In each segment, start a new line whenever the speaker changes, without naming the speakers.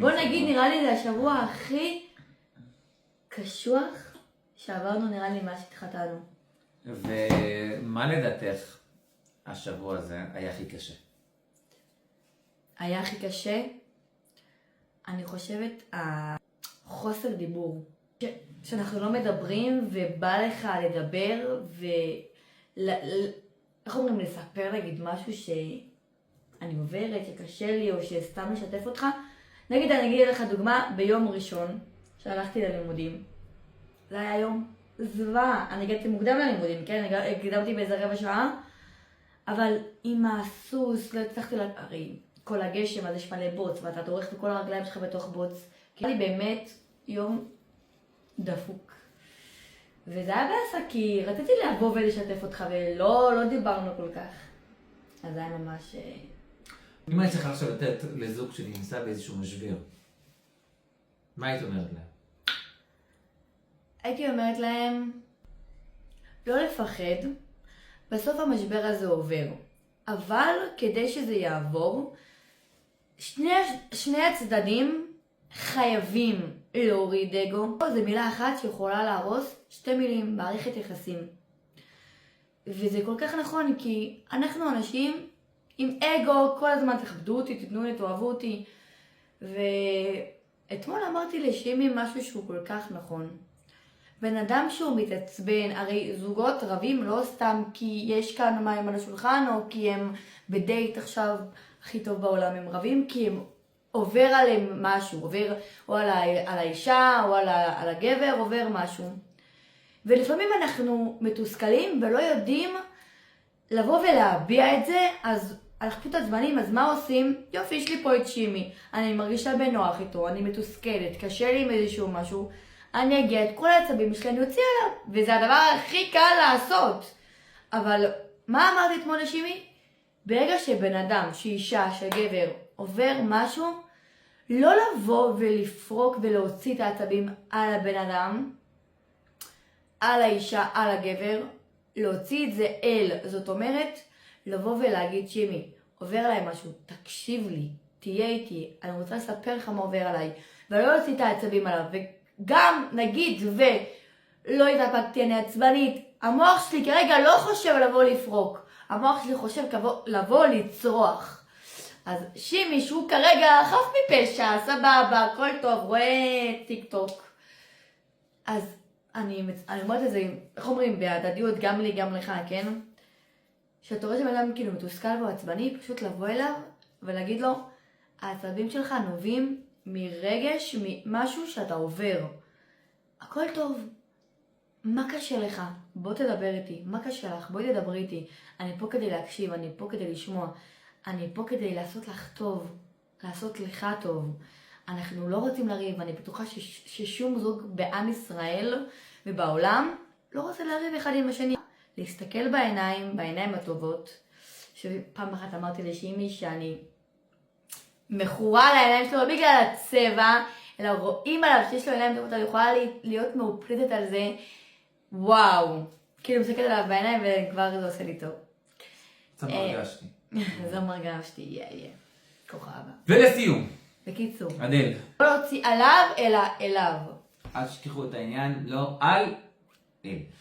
בוא נגיד, נראה לי זה השבוע הכי קשוח שעברנו, נראה לי, מאז שהתחתנו.
ומה לדעתך השבוע הזה היה הכי קשה?
היה הכי קשה, אני חושבת, החוסר דיבור. שאנחנו לא מדברים ובא לך לדבר איך אומרים, לספר נגיד משהו שאני עוברת, שקשה לי או שסתם לשתף אותך. נגיד, אני אגיד לך דוגמה, ביום ראשון שהלכתי ללימודים. זה היה יום זוועה. אני הגעתי מוקדם ללימודים, כן? הקדמתי באיזה רבע שעה. אבל עם הסוס, לא הצלחתי הרי כל הגשם, אז יש מלא בוץ, ואתה דורך בכל הרגליים שלך בתוך בוץ. כי היה לי באמת יום דפוק. וזה היה בעסה, כי רציתי לבוא ולשתף אותך, ולא דיברנו כל כך. אז זה היה ממש...
אם היית צריכה עכשיו לתת לזוג שנמצא באיזשהו משבר, מה היית אומרת להם?
הייתי אומרת להם, לא לפחד, בסוף המשבר הזה עובר. אבל כדי שזה יעבור, שני הצדדים חייבים להוריד אגו. זו מילה אחת שיכולה להרוס 2 מילים, מערכת יחסים. וזה כל כך נכון, כי אנחנו אנשים עם אגו, כל הזמן תכבדו אותי, תתנו לי, תאהבו אותי. ואתמול אמרתי לשימי משהו שהוא כל כך נכון. בן אדם שהוא מתעצבן, הרי זוגות רבים לא סתם כי יש כאן מים על השולחן, או כי הם בדייט עכשיו הכי טוב בעולם, הם רבים כי הם עובר עליהם משהו, עובר או על האישה או על הגבר, עובר משהו. ולפעמים אנחנו מתוסכלים ולא יודעים לבוא ולהביע את זה, אז אנחנו עצבנים, אז מה עושים? יופי, יש לי פה את שימי, אני מרגישה בנוח איתו, אני מתוסכלת, קשה לי עם איזשהו משהו, אני אגיע את כל העצבים שלי, אני אוציא עליו, וזה הדבר הכי קל לעשות. אבל מה אמרתי אתמול לשימי? ברגע שבן אדם, שאישה, שגבר, עובר משהו, לא לבוא ולפרוק ולהוציא את העצבים על הבן אדם, על האישה, על הגבר, להוציא את זה זאת אומרת, לבוא ולהגיד, שימי, עובר עליי משהו, תקשיב לי, תהיה איתי, אני רוצה לספר לך מה עובר עליי, ולא להוציא את העצבים עליו. וגם נגיד ולא התאפקתי, אני עצבנית, המוח שלי כרגע לא חושב לבוא לפרוק, המוח שלי חושב לבוא לצרוח. אז שימי שהוא כרגע חף מפשע, סבבה, הכל טוב, רואה טיק טוק. אז אני אומרת את זה, איך אומרים, בהדדיות, גם לי, גם לך, כן? שאתה רואה שבן אדם כאילו מתוסכל ועצבני, פשוט לבוא אליו ולהגיד לו, העצבים שלך נובעים מרגש, ממשהו שאתה עובר. הכל טוב. מה קשה לך? בוא תדבר איתי. מה קשה לך? בואי תדברי איתי. אני פה כדי להקשיב, אני פה כדי לשמוע. אני פה כדי לעשות לך טוב, לעשות לך טוב. אנחנו לא רוצים לריב, אני בטוחה ששום זוג בעם ישראל ובעולם לא רוצה לריב אחד עם השני. להסתכל בעיניים הטובות, שפעם אחת אמרתי לשימי שאני מכורה לעיניים שלו, לא בגלל הצבע, אלא רואים עליו שיש לו עיניים טובות, אני יכולה להיות מאופלטת על זה, וואו, כאילו מסתכלת עליו בעיניים וכבר זה עושה לי טוב.
זה מרגשתי.
זה מרגשתי, יהיה. כוכבה.
ולסיום.
בקיצור.
אדל.
לא להוציא עליו, אלא אליו.
אל תשכחו את העניין, לא על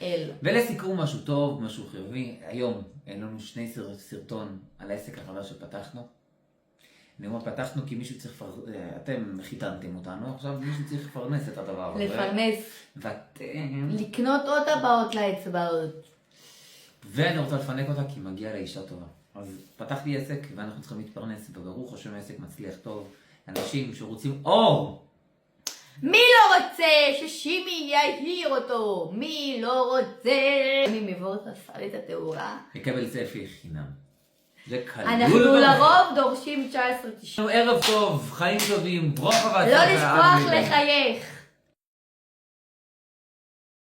אל. ולסיכום משהו טוב, משהו חיובי. היום אין לנו 2 סרטון על העסק החדש שפתחנו. אני אומר פתחנו כי מישהו צריך אתם חיתנתם אותנו, עכשיו מישהו צריך לפרנס את הדבר הזה.
לפרנס.
ואתם...
לקנות עוד הבאות לאצבעות.
ואני רוצה לפנק אותה כי מגיעה לאישה טובה. אז פתחתי עסק ואנחנו צריכים להתפרנס, וברוך השם העסק מצליח טוב. אנשים שרוצים אור!
מי לא רוצה ששימי יהיר אותו? מי לא רוצה? מי מבוא תעשה לי את התאורה?
יקבל צפי חינם. זה קלול.
אנחנו לרוב דורשים 19.90.
ערב טוב, חיים טובים, ברוך הבא.
לא לשכוח לחייך.